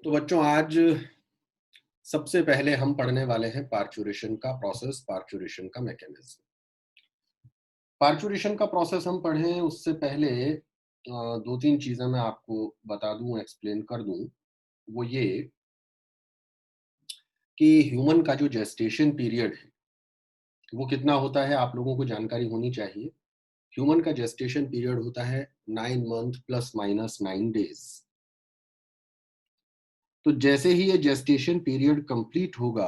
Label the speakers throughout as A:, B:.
A: तो बच्चों आज सबसे पहले हम पढ़ने वाले हैं पार्चुरेशन का प्रोसेस, पार्चुरेशन का मैकेनिज्म। पार्चुरेशन का प्रोसेस हम पढ़ें उससे पहले दो तीन चीजें मैं आपको बता दूं, एक्सप्लेन कर दूं। वो ये कि ह्यूमन का जो जेस्टेशन पीरियड है वो कितना होता है, आप लोगों को जानकारी होनी चाहिए। ह्यूमन का जेस्टेशन पीरियड होता है 9 मंथ प्लस माइनस 9 डेज। तो जैसे ही ये जेस्टेशन पीरियड कंप्लीट होगा,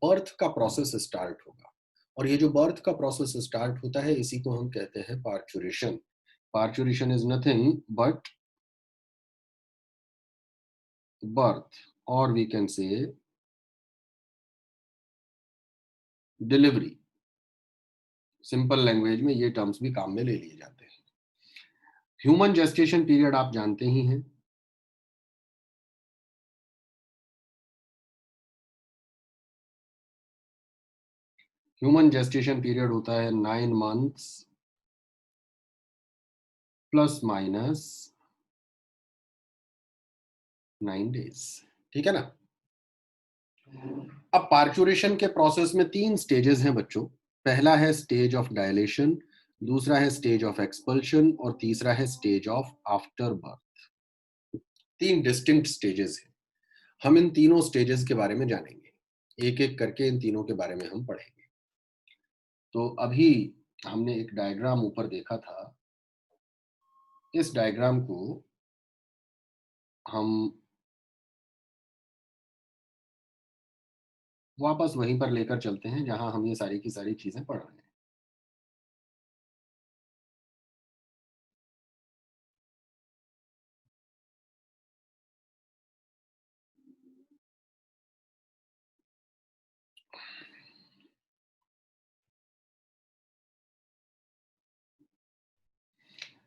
A: बर्थ का प्रोसेस स्टार्ट होगा। और ये जो बर्थ का प्रोसेस स्टार्ट होता है इसी को हम कहते हैं parturition. Parturition is nothing but birth, और we can say delivery. Simple language में ये टर्म्स भी काम में ले लिए जाते हैं। ह्यूमन जेस्टेशन पीरियड आप जानते ही हैं। ह्यूमन जेस्टेशन पीरियड होता है 9 मंथ्स प्लस माइनस 9 डेज। ठीक है ना। अब पार्चुरेशन के प्रोसेस में 3 स्टेजेस हैं बच्चों। पहला है स्टेज ऑफ डायलेशन, दूसरा है स्टेज ऑफ एक्सपल्शन और तीसरा है stage of after birth. 3 distinct stages हैं। हम इन तीनों स्टेजेस के बारे में जानेंगे, एक एक करके इन तीनों के बारे में हम पढ़ेंगे। तो अभी हमने एक डायग्राम ऊपर देखा था। इस डायग्राम को हम वापस वहीं पर लेकर चलते हैं जहां हम ये सारी की सारी चीजें पढ़ रहे हैं।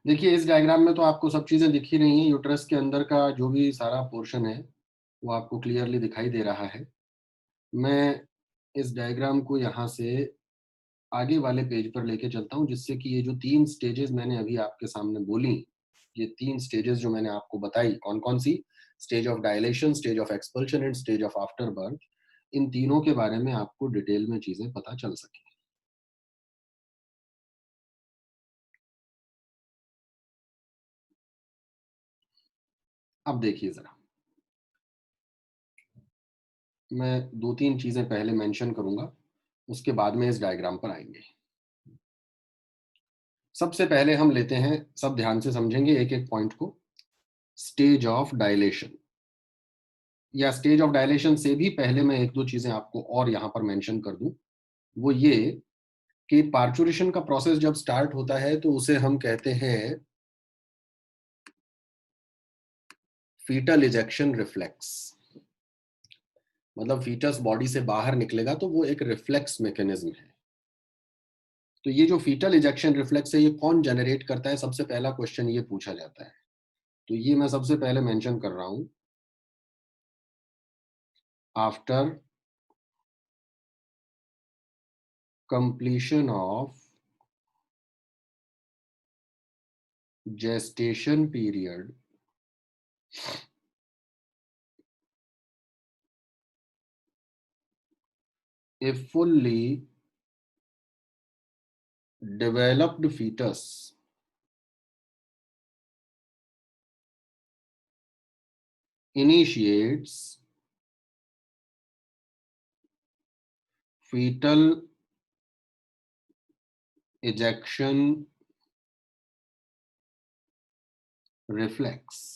A: देखिए इस डायग्राम में तो आपको सब चीजें दिख ही रही हैं। यूट्रस के अंदर का जो भी सारा पोर्शन है वो आपको क्लियरली दिखाई दे रहा है। मैं इस डायग्राम को यहाँ से आगे वाले पेज पर लेके चलता हूँ, जिससे कि ये जो 3 स्टेजेस मैंने अभी आपके सामने बोली, ये 3 स्टेजेस जो मैंने आपको बताई, कौन कौन सी, stage of dilation, stage of expulsion and stage of after birth, इन तीनों के बारे में आपको डिटेल में चीजें पता चल सके। अब देखिए जरा, मैं 2-3 चीजें पहले मेंशन करूंगा, उसके बाद में इस डायग्राम पर आएंगे। सबसे पहले हम लेते हैं, सब ध्यान से समझेंगे एक एक पॉइंट को, स्टेज ऑफ डायलेशन। या स्टेज ऑफ डायलेशन से भी पहले मैं एक दो चीजें आपको और यहां पर मेंशन कर दूं। वो ये कि पार्चुरेशन का प्रोसेस जब स्टार्ट होता है तो उसे हम कहते हैं फीटल इजेक्शन रिफ्लेक्स। मतलब फीटस बॉडी से बाहर निकलेगा तो वो एक रिफ्लेक्स मैकेनिज्म है। तो ये जो फीटल इजेक्शन रिफ्लेक्स है ये कौन जनरेट करता है, सबसे पहला क्वेश्चन ये पूछा जाता है। तो ये मैं सबसे पहले मेंशन कर रहा हूं, after completion of gestation period, a fully developed fetus initiates fetal ejection reflex।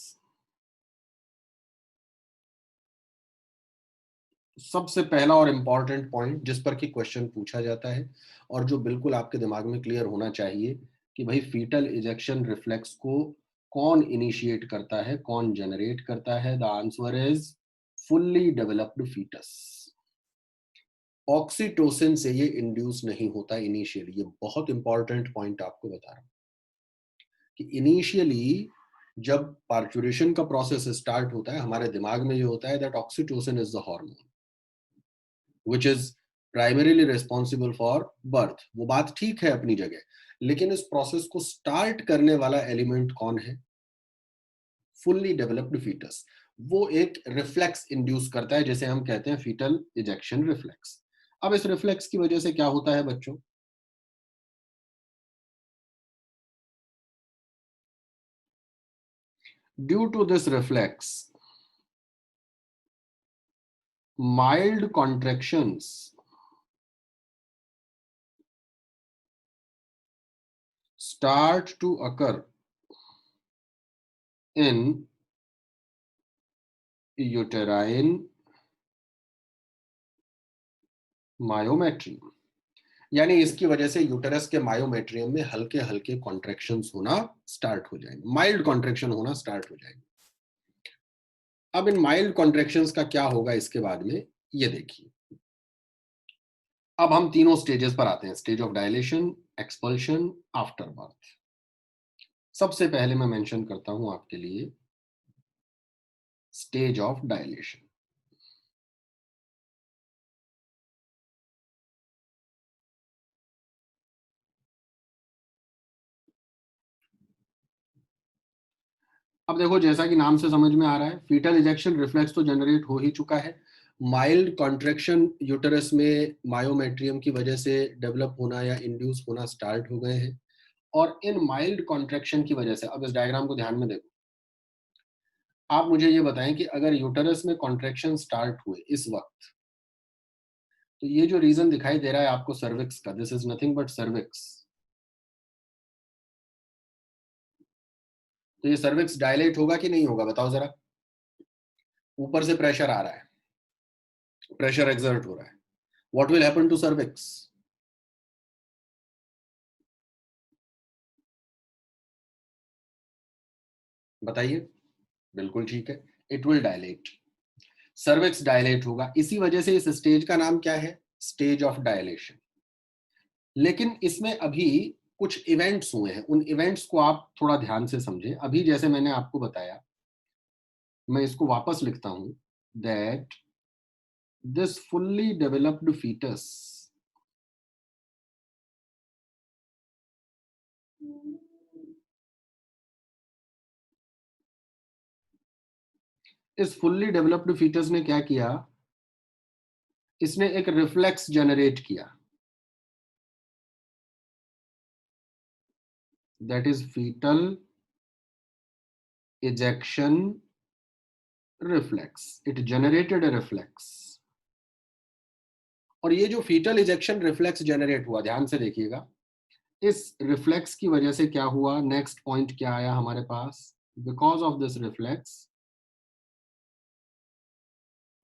A: सबसे पहला और इंपॉर्टेंट पॉइंट जिस पर कि क्वेश्चन पूछा जाता है और जो बिल्कुल आपके दिमाग में क्लियर होना चाहिए कि भाई फीटल इजेक्शन रिफ्लेक्स को कौन इनिशिएट करता है, कौन जनरेट करता है। The answer is fully developed fetus. Oxytocin से ये इंड्यूस नहीं होता इनिशियली। ये बहुत इंपॉर्टेंट पॉइंट आपको बता रहा हूं कि इनिशियली जब पार्चुरेशन का प्रोसेस स्टार्ट होता है हमारे दिमाग में ये होता है that oxytocin is the hormone which is primarily responsible for birth. वो बात ठीक है अपनी जगह, लेकिन इस प्रोसेस को स्टार्ट करने वाला एलिमेंट कौन है? फुल्ली डेवलप्ड फीटस, वो एक रिफ्लेक्स इंड्यूस करता है जिसे हम कहते हैं फीटल इजेक्शन रिफ्लेक्स। अब इस रिफ्लेक्स की वजह से क्या होता है बच्चों? Due to this reflex, mild contractions start to occur in uterine myometrium, यानी इसकी वजह से यूटेरस के मायोमेट्रियम में हल्के हल्के कॉन्ट्रैक्शंस होना स्टार्ट हो जाएंगे, माइल्ड कॉन्ट्रैक्शन होना स्टार्ट हो जाएंगे। अब इन माइल्ड कॉन्ट्रैक्शंस का क्या होगा इसके बाद में, ये देखिए। अब हम तीनों स्टेजेस पर आते हैं, stage of dilation, expulsion, after birth. सबसे पहले मैं मेंशन करता हूं आपके लिए स्टेज ऑफ डायलेशन। अब देखो, जैसा कि नाम से समझ में आ रहा है, फीटल इजेक्शन रिफ्लेक्स तो जनरेट हो ही चुका है। माइल्ड कॉन्ट्रैक्शन यूटेरस में मायोमेट्रियम की वजह से डेवलप होना या इंड्यूस होना स्टार्ट हो गए हैं। और इन माइल्ड कॉन्ट्रैक्शन की वजह से, अब इस डायग्राम को ध्यान में देखो, आप मुझे ये बताएं कि अगर यूटेरस में कॉन्ट्रैक्शन स्टार्ट हुए इस वक्त, तो ये जो रीजन दिखाई दे रहा है आपको सर्विक्स का, this is nothing but cervix. तो ये सर्विक्स डायलेट होगा कि नहीं होगा, बताओ जरा। ऊपर से प्रेशर आ रहा है, प्रेशर एक्सर्ट हो रहा है, what will happen to cervix? बताइए। बिल्कुल ठीक है, it will dilate, cervix dilate होगा। इसी वजह से इस स्टेज का नाम क्या है? Stage of dilation. लेकिन इसमें अभी कुछ इवेंट्स हुए हैं, उन इवेंट्स को आप थोड़ा ध्यान से समझें। अभी जैसे मैंने आपको बताया, मैं इसको वापस लिखता हूं, that this fully developed fetus इस फुल्ली डेवलप्ड फीटस ने क्या किया? इसने एक रिफ्लेक्स जनरेट किया, that is fetal ejection reflex. It generated a reflex. और ये जो फीटल इजेक्शन रिफ्लेक्स जनरेट हुआ, ध्यान से देखिएगा, इस रिफ्लेक्स की वजह से क्या हुआ, नेक्स्ट पॉइंट क्या आया हमारे पास? Because of this reflex,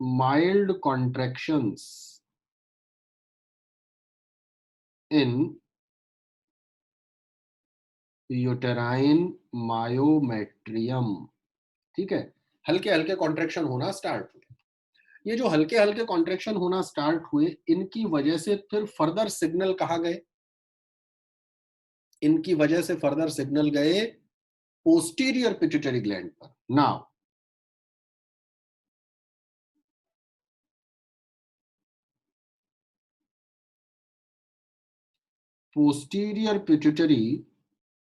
A: mild contractions in uterine myometrium. ठीक है, हल्के हल्के कॉन्ट्रैक्शन होना स्टार्ट हुए। ये जो हल्के हल्के कॉन्ट्रैक्शन होना स्टार्ट हुए, इनकी वजह से फिर फर्दर सिग्नल कहाँ गए? इनकी वजह से फर्दर सिग्नल गए पोस्टीरियर पिट्यूटरी ग्लैंड पर। Now posterior pituitary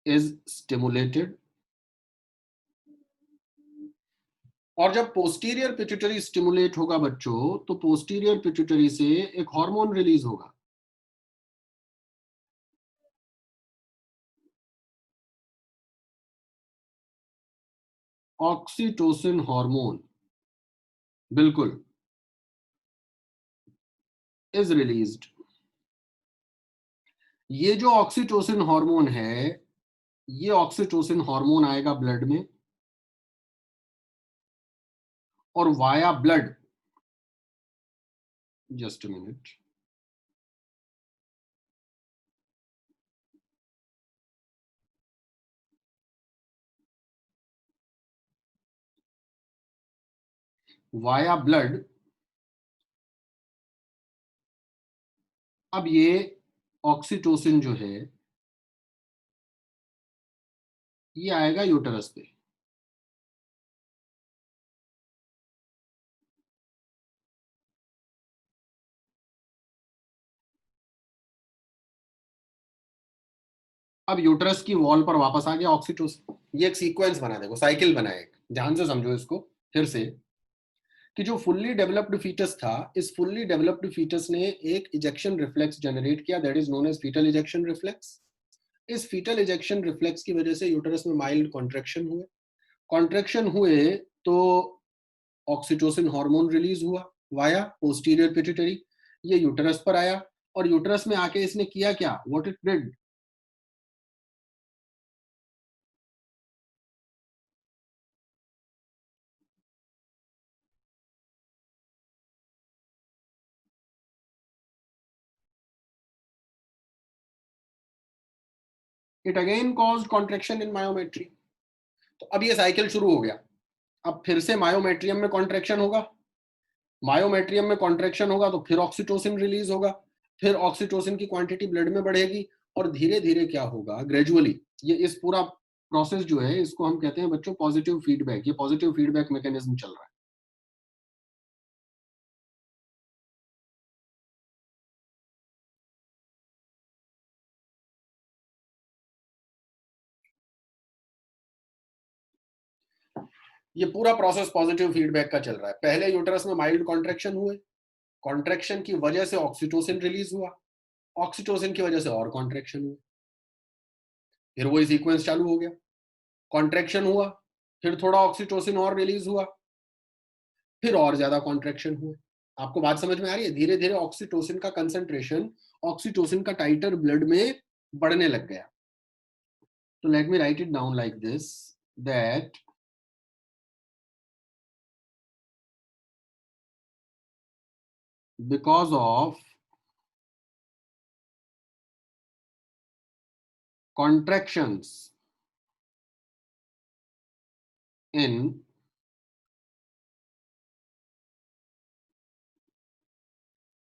A: is stimulated, और जब पोस्टीरियर पिट्यूटरी स्टिमुलेट होगा बच्चों, तो पोस्टीरियर पिट्यूटरी से एक हार्मोन रिलीज होगा, ऑक्सीटोसिन हार्मोन। बिल्कुल, इज रिलीज्ड। ये जो ऑक्सीटोसिन हार्मोन है, ये ऑक्सीटोसिन हार्मोन आएगा ब्लड में, और via blood, just a minute, via blood, अब ये ऑक्सीटोसिन जो है, ये आएगा यूटेरस पे। अब यूटेरस की वॉल पर वापस आ गया ऑक्सीटोसिन। ये एक सीक्वेंस बना, देखो साइकिल बना एक। ध्यान से समझो इसको फिर से, कि जो फुल्ली डेवलप्ड फीटस था, इस फुल्ली डेवलप्ड फीटस ने एक इजेक्शन रिफ्लेक्स जनरेट किया, that is known as fetal ejection reflex. इस फीटल इजेक्शन रिफ्लेक्स की वजह से यूटरस में माइल्ड कॉन्ट्रैक्शन हुए तो ऑक्सीटोसिन हार्मोन रिलीज हुआ वाया पोस्टीरियर पिट्यूटरी, ये यूटरस पर आया, और यूटरस में आके इसने किया क्या, what it did, it again caused contraction in myometrium. तो अब ये साइकिल शुरू हो गया, अब फिर से मायोमेट्रियम में कॉन्ट्रैक्शन होगा, मायोमेट्रियम में कॉन्ट्रैक्शन होगा तो फिर ऑक्सीटोसिन रिलीज होगा, फिर ऑक्सीटोसिन की क्वांटिटी ब्लड में बढ़ेगी, और धीरे धीरे क्या होगा, ग्रेजुअली, ये इस पूरा प्रोसेस जो है इसको हम कहते हैं बच्चों पॉजिटिव फीडबैक, ये पॉजिटिव फीडबैक मैकेनिज्म चल रहा है। ये पूरा प्रोसेस पॉजिटिव फीडबैक का चल रहा है। पहले यूटरस में माइल्ड कॉन्ट्रैक्शन हुए, कॉन्ट्रैक्शन की वजह से ऑक्सीटोसिन रिलीज हुआ, ऑक्सीटोसिन की वजह से और कॉन्ट्रैक्शन हुआ, फिर वही सीक्वेंस चालू हो गया, कॉन्ट्रैक्शन हुआ, फिर थोड़ा ऑक्सीटोसिन और रिलीज हुआ, फिर और ज्यादा कॉन्ट्रैक्शन हुए। आपको बात समझ में आ रही है? धीरे धीरे ऑक्सीटोसिन का कंसंट्रेशन, ऑक्सीटोसिन का टाइटर ब्लड में बढ़ने लग गया। तो late me write it down like this, that because of contractions in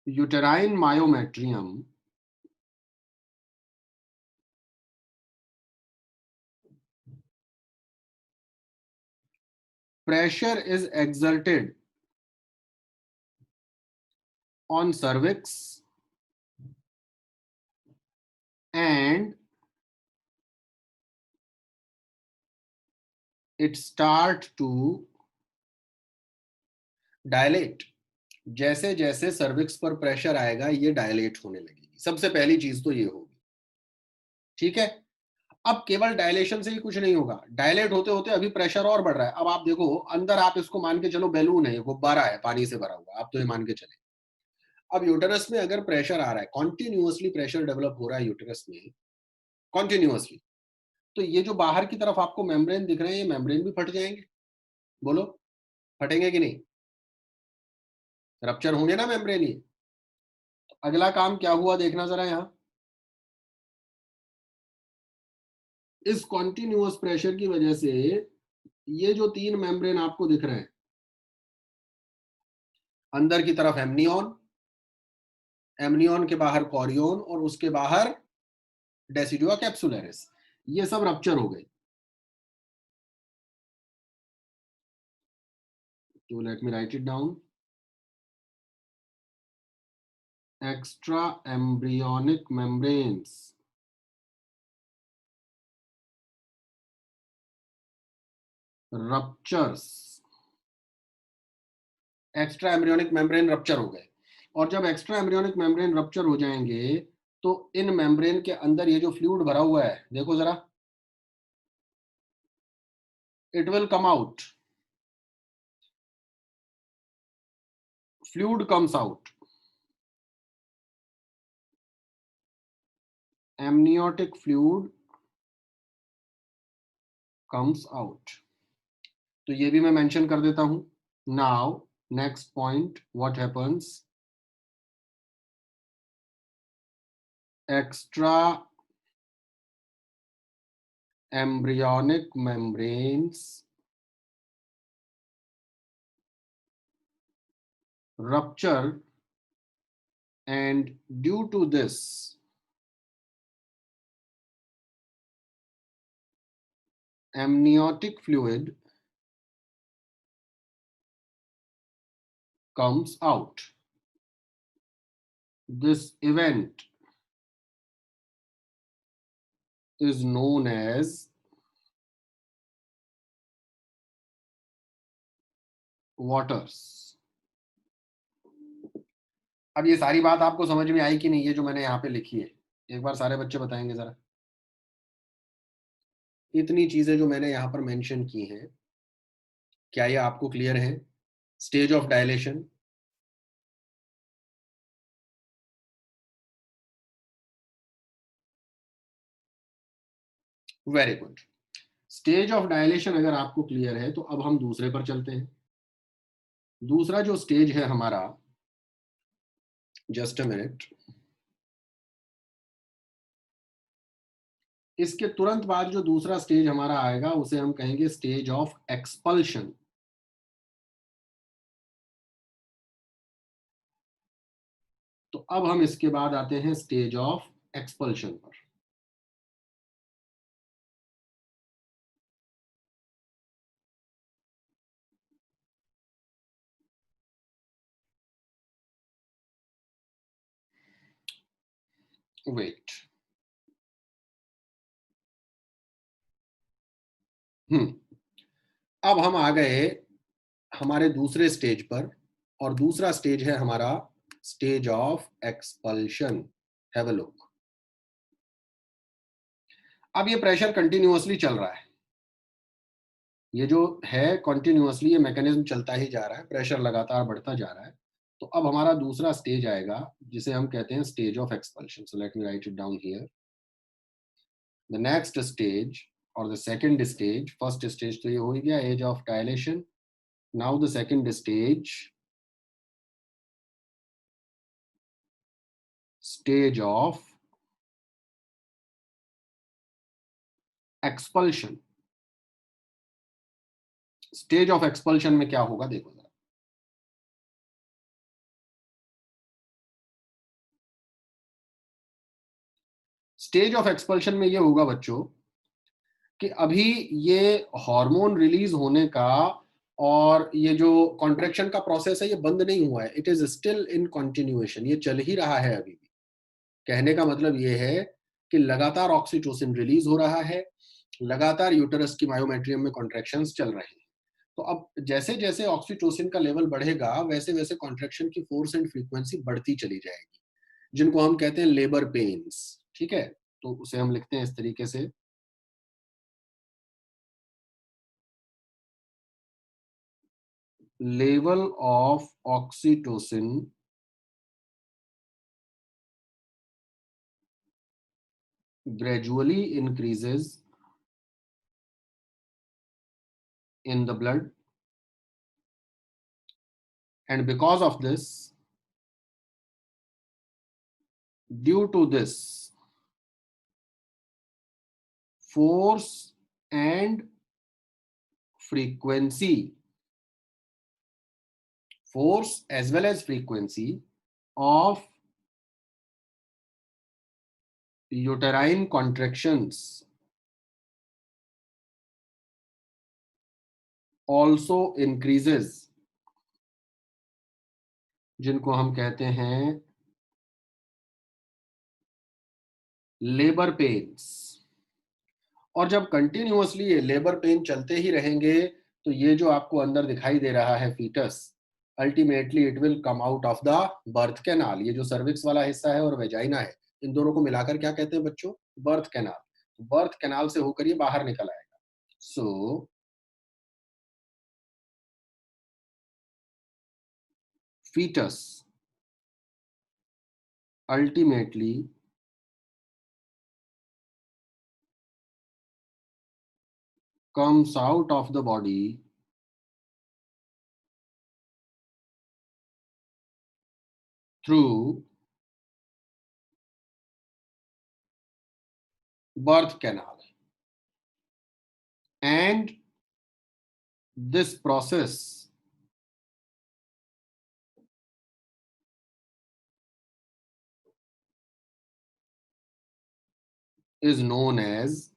A: uterine myometrium, pressure is exerted on cervix and it start to dilate। जैसे जैसे सर्विक्स पर प्रेशर आएगा ये डायलेट होने लगेगी, सबसे पहली चीज तो ये होगी, ठीक है। अब केवल डायलेशन से ही कुछ नहीं होगा, डायलेट होते होते अभी प्रेशर और बढ़ रहा है। अब आप देखो अंदर, आप इसको मान के चलो बैलून है, गुब्बारा है पानी से भरा हुआ, आप तो ये मान के चले। अब यूटेरस में अगर प्रेशर आ रहा है, कॉन्टिन्यूअसली प्रेशर डेवलप हो रहा है यूटेरस में, कॉन्टिन्यूअसली, तो ये जो बाहर की तरफ आपको मेम्ब्रेन दिख रहे हैं, ये मेम्ब्रेन भी फट जाएंगे। बोलो, फटेंगे कि नहीं? रप्चर होंगे ना मेम्ब्रेन ये। तो अगला काम क्या हुआ देखना जरा यहां, इस कॉन्टिन्यूअस प्रेशर की वजह से ये जो तीन मेम्ब्रेन आपको दिख रहे हैं, अंदर की तरफ एमनियन, एमनियन के बाहर कॉरियन, और उसके बाहर डेसिडुआ कैप्सुलरिस, ये सब रप्चर हो गए। तो late me write it down, extra embryonic membranes ruptures, extra embryonic membrane rupture हो गए। और जब एक्स्ट्रा एम्ब्रियोनिक मेम्ब्रेन रप्चर हो जाएंगे तो इन मेम्ब्रेन के अंदर ये जो फ्लूइड भरा हुआ है, देखो जरा, it will come out, fluid comes out, amniotic fluid comes out. तो ये भी मैं मेंशन कर देता हूं। Now next point, what happens, extra embryonic membranes rupture, and due to this amniotic fluid comes out. This event is known as waters. अब ये सारी बात आपको समझ में आई कि नहीं, ये जो मैंने यहाँ पे लिखी है, एक बार सारे बच्चे बताएंगे जरा। इतनी चीजें जो मैंने यहाँ पर मेंशन की हैं, क्या ये आपको क्लियर है? Stage of dilation, very good. Stage of dilation अगर आपको क्लियर है तो अब हम दूसरे पर चलते हैं। दूसरा जो स्टेज है हमारा, जस्ट अ मिनट, इसके तुरंत बाद जो दूसरा स्टेज हमारा आएगा उसे हम कहेंगे स्टेज ऑफ एक्सपल्शन। तो अब हम इसके बाद आते हैं स्टेज ऑफ एक्सपल्शन पर। वेट, अब हम आ गए हमारे दूसरे स्टेज पर, और दूसरा स्टेज है हमारा stage of expulsion. Have a look. अब ये प्रेशर कंटिन्यूअसली चल रहा है, ये जो है कंटिन्यूअसली ये मैकेनिज्म चलता ही जा रहा है, प्रेशर लगातार बढ़ता जा रहा है। तो अब हमारा दूसरा स्टेज आएगा जिसे हम कहते हैं stage of expulsion. So let me write it down here. The next stage और the second stage, first stage तो ये हो ही गया, as of dilation. Now the second stage, stage of expulsion. Stage of expulsion में क्या होगा देखो जरा। स्टेज ऑफ एक्सपल्शन में ये होगा बच्चों कि अभी ये हार्मोन रिलीज होने का और ये जो कॉन्ट्रेक्शन का प्रोसेस है ये बंद नहीं हुआ है, it is still in continuation, ये चल ही रहा है अभी भी। कहने का मतलब ये है कि लगातार ऑक्सीटोसिन रिलीज हो रहा है, लगातार यूटेरस की मायोमेट्रियम में कॉन्ट्रेक्शंस चल रहे हैं। तो अब जैसे जैसे ऑक्सीटोसिन का लेवल बढ़ेगा वैसे वैसे कॉन्ट्रेक्शन की फोर्स एंड फ्रीक्वेंसी बढ़ती चली जाएगी, जिनको हम कहते हैं लेबर पेन्स। ठीक है, तो उसे हम लिखते हैं इस तरीके से, level of oxytocin gradually increases in the blood, and because of this, due to this, force and frequency, force as well as frequency of uterine contractions also increases, जिनको हम कहते हैं लेबर पेन्स। और जब कंटिन्यूअसली ये labour pain चलते ही रहेंगे तो ये जो आपको अंदर दिखाई दे रहा है fetus, ultimately it will come out of the birth canal. ये जो सर्विक्स वाला हिस्सा है और वेजाइना है, इन दोनों को मिलाकर क्या कहते हैं बच्चों? Birth canal. बर्थ कैनाल से होकर ये बाहर निकल आएगा। सो fetus ultimately comes out of the body through birth canal, and this process is known as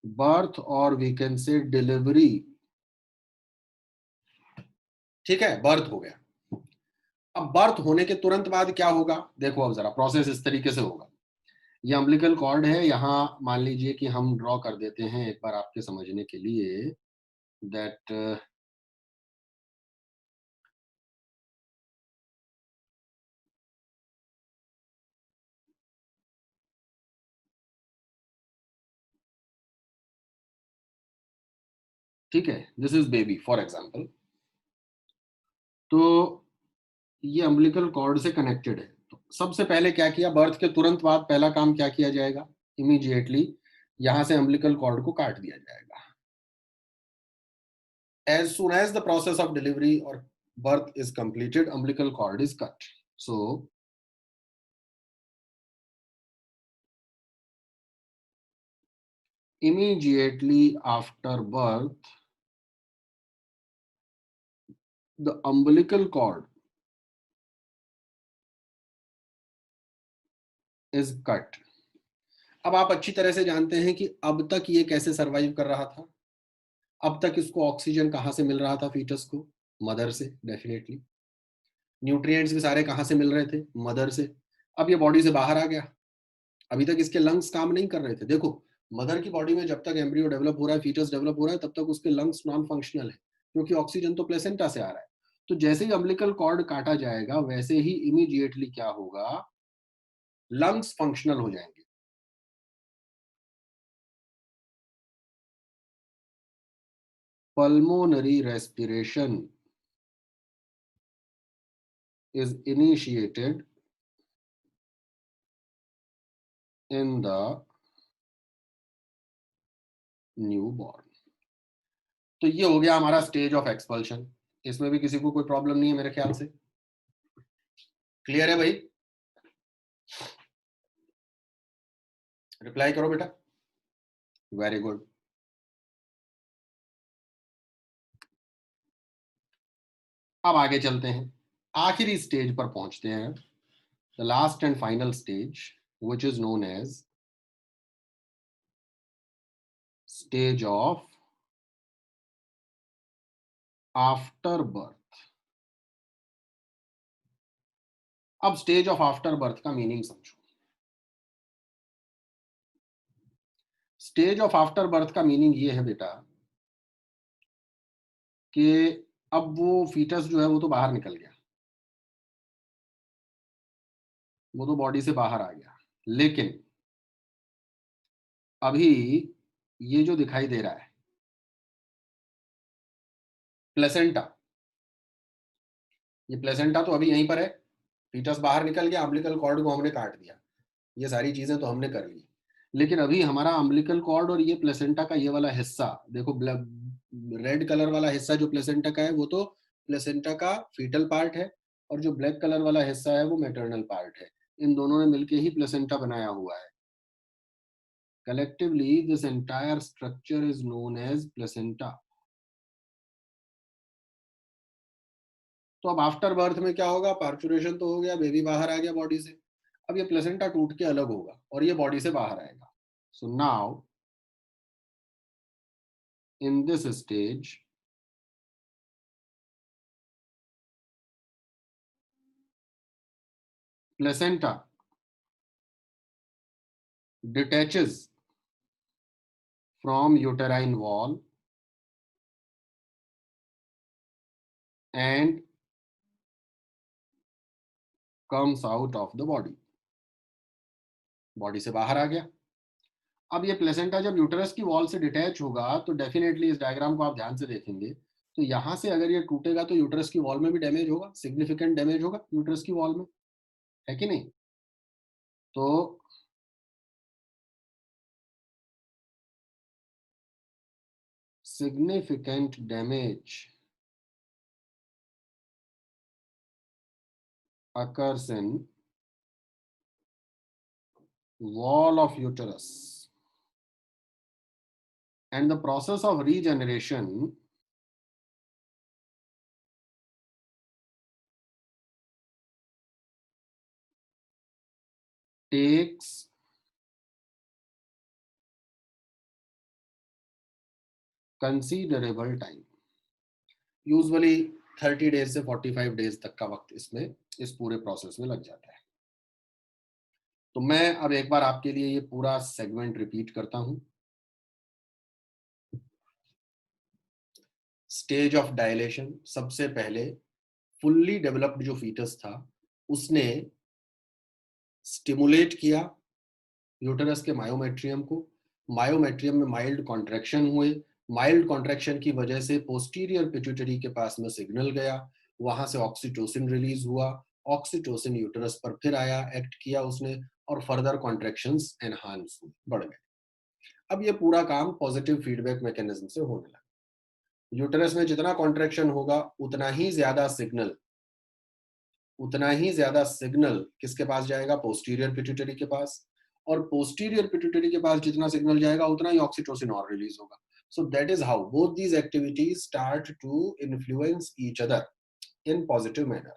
A: birth, or we can say delivery। ठीक है, बर्थ हो गया। अब बर्थ होने के तुरंत बाद क्या होगा देखो, अब जरा प्रोसेस इस तरीके से होगा। ये अम्बिलिकल कॉर्ड है, यहां मान लीजिए कि हम ड्रॉ कर देते हैं एक बार आपके समझने के लिए। that ठीक है, this is baby for example. तो ये अम्बिलिकल कॉर्ड से कनेक्टेड है। तो सबसे पहले क्या किया, बर्थ के तुरंत बाद पहला काम क्या किया जाएगा, इमीडिएटली यहां से अम्बिलिकल कॉर्ड को काट दिया जाएगा। As soon as the process of delivery or birth is completed, umbilical cord is cut. So, immediately after birth, the umbilical cord is cut. अब आप अच्छी तरह से जानते हैं कि अब तक ये कैसे सरवाइव कर रहा था। अब तक इसको ऑक्सीजन कहाँ से मिल रहा था फीटस को, मदर से डेफिनेटली। न्यूट्रिएंट्स भी सारे कहाँ से मिल रहे थे, मदर से। अब ये बॉडी से बाहर आ गया, अभी तक इसके लंग्स काम नहीं कर रहे थे। देखो, मदर की बॉडी में जब तक एम्ब्रियो डेवलप हो रहा है, फीटस डेवलप हो रहा है, तब तक उसके लंग्स नॉन फंक्शनल है, क्योंकि ऑक्सीजन तो प्लेसेंटा से आ रहा है। तो जैसे ही अम्बिलिकल कॉर्ड काटा जाएगा, वैसे ही इमीडिएटली क्या होगा, लंग्स फंक्शनल हो जाएंगे। Pulmonary respiration is initiated in the newborn। तो ये हो गया हमारा स्टेज ऑफ एक्सपल्शन। इसमें भी किसी को कोई प्रॉब्लम नहीं है मेरे ख्याल से, क्लियर है भाई? रिप्लाई करो बेटा, वेरी गुड। अब आगे चलते हैं, आखिरी स्टेज पर पहुंचते हैं, the last and final stage which is known as stage of after birth. अब स्टेज ऑफ आफ्टर बर्थ का मीनिंग समझो। स्टेज ऑफ आफ्टर बर्थ का मीनिंग ये है बेटा कि अब वो फीटस जो है वो तो बाहर निकल गया, वो तो बॉडी से बाहर आ गया, लेकिन अभी ये जो दिखाई दे रहा है प्लेसेंटा, ये प्लेसेंटा तो अभी यहीं पर है। फीटस बाहर निकल गया, अम्बिलिकल कॉर्ड को हमने काट दिया, ये सारी चीजें तो हमने कर ली। लेकिन अभी हमारा अम्बिलिकल कॉर्ड और ये प्लेसेंटा का ये वाला हिस्सा देखो, रेड कलर वाला हिस्सा जो प्लेसेंटा का है वो तो प्लेसेंटा का फीटल पार्ट है, और जो ब्लैक कलर वाला हिस्सा है वो मैटरनल पार्ट है। इन दोनों ने मिलके ही प्लेसेंटा बनाया हुआ है। Collectively this entire structure is known as placenta. तो अब आफ्टर बर्थ में क्या होगा, पार्चुरेशन तो हो गया, बेबी बाहर आ गया बॉडी से। अब ये प्लेसेंटा टूट के अलग होगा और ये बॉडी से बाहर आएगा। So now in this stage placenta detaches from uterine wall and comes out of the body। Body से बाहर आ गया। अब ये प्लेसेंटा जब यूटरस की वॉल से डिटैच होगा तो डेफिनेटली इस डायग्राम को आप ध्यान से देखेंगे तो यहां से अगर ये टूटेगा तो यूटरस की वॉल में भी डैमेज होगा, सिग्निफिकेंट डैमेज होगा यूटरस की वॉल में, है कि नहीं? तो significant damage occurs in wall of uterus and the process of regeneration takes considerable time। Usually 30 days से 45 डेज तक का वक्त इसमें इस पूरे प्रोसेस में लग जाता है। तो मैं अब एक बार आपके लिए ये पूरा सेगमेंट रिपीट करता हूं। स्टेज ऑफ डायलेशन, सबसे पहले फुल्ली डेवलप्ड जो फीटस था उसने स्टिमुलेट किया यूटेरस के मायोमेट्रियम को। मायोमेट्रियम में माइल्ड कॉन्ट्रैक्शन हुए, माइल्ड कॉन्ट्रैक्शन की वजह से पोस्टीरियर पिट्यूटरी के पास में सिग्नल गया, वहां से ऑक्सीटोसिन रिलीज हुआ, ऑक्सीटोसिन यूटेरस पर फिर आया, एक्ट किया उसने, और फर्दर कॉन्ट्रैक्शंस एनहांस हुए, बढ़ गए। अब ये पूरा काम पॉजिटिव फीडबैक मैकेनिज्म से होने लगा। यूटेरस में जितना कॉन्ट्रैक्शन होगा उतना ही ज्यादा सिग्नल किसके पास जाएगा? पोस्टीरियर पिट्यूटरी के पास। और पोस्टीरियर पिट्यूटरी के पास जितना सिग्नल जाएगा उतना ही ऑक्सीटोसिन और रिलीज होगा। So that is how both these activities start to influence each other in positive manner.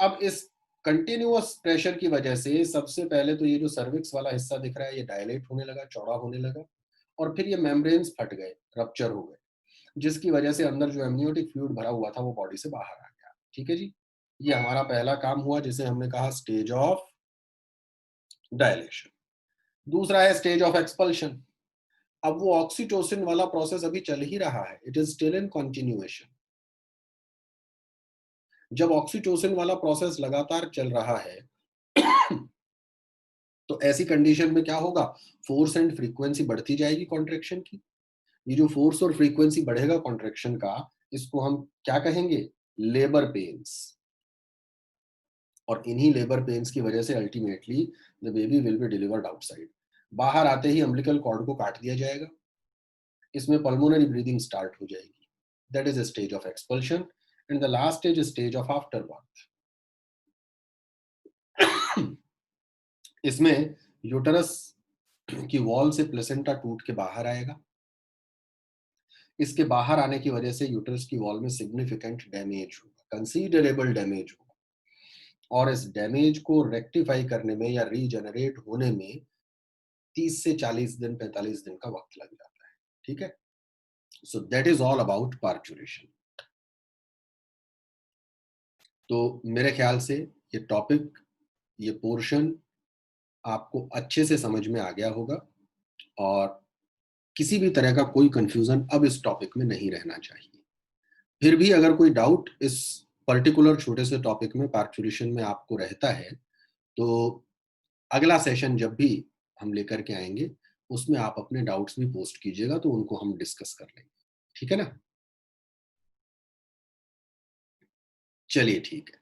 A: अब इस कंटिन्यूअस प्रेशर की वजह से सबसे पहले तो ये जो सर्विक्स वाला हिस्सा दिख रहा है ये डायलेट होने लगा, चौड़ा होने लगा, और फिर ये मेम्ब्रेन्स फट गए, रप्चर हो गए, जिसकी वजह से अंदर जो एमनियोटिक फ्लूइड भरा हुआ था वो बॉडी से बाहर आ गया। ठीक है जी, ये हमारा पहला काम हुआ जिसे हमने कहा स्टेज ऑफ डायलेशन। दूसरा है स्टेज ऑफ एक्सपल्शन। अब वो ऑक्सीटोसिन वाला प्रोसेस अभी चल ही रहा है, it is still in continuation. जब ऑक्सीटोसिन वाला प्रोसेस लगातार चल रहा है तो ऐसी कंडीशन में क्या होगा? फोर्स एंड फ्रीक्वेंसी बढ़ती जाएगी कॉन्ट्रैक्शन की। ये जो फोर्स और फ्रीक्वेंसी बढ़ेगा कॉन्ट्रैक्शन का, इसको हम क्या कहेंगे? Labour pains. और इन्हीं लेबर पेन्स की वजह से ultimately the baby will be delivered outside. बाहर आते ही अम्बिलिकल कॉर्ड को काट दिया जाएगा, इसमें पल्मोनरी ब्रीदिंग स्टार्ट हो जाएगी। That is a stage of expulsion. And the last stage is stage of after birth. इसमें यूटरस की वॉल से प्लेसेंटा टूट के बाहर आएगा। इसके बाहर आने की वजह से यूटरस की वॉल में सिग्निफिकेंट डैमेज होगा, कंसीडरेबल डैमेज होगा, और इस डैमेज को रेक्टिफाई करने में या रीजनरेट होने में 30 से 40 दिन, 45 दिन का वक्त लग जाता है। ठीक है, सो that is all about parturition. तो मेरे ख्याल से ये टॉपिक, ये पोर्शन आपको अच्छे से समझ में आ गया होगा, और किसी भी तरह का कोई कंफ्यूजन अब इस टॉपिक में नहीं रहना चाहिए। फिर भी अगर कोई डाउट इस पर्टिकुलर छोटे से टॉपिक में, पार्चुरेशन में आपको रहता है, तो अगला सेशन जब भी हम लेकर के आएंगे उसमें आप अपने डाउट्स भी पोस्ट कीजिएगा, तो उनको हम डिस्कस कर लेंगे। ठीक है ना? चलिए, ठीक है।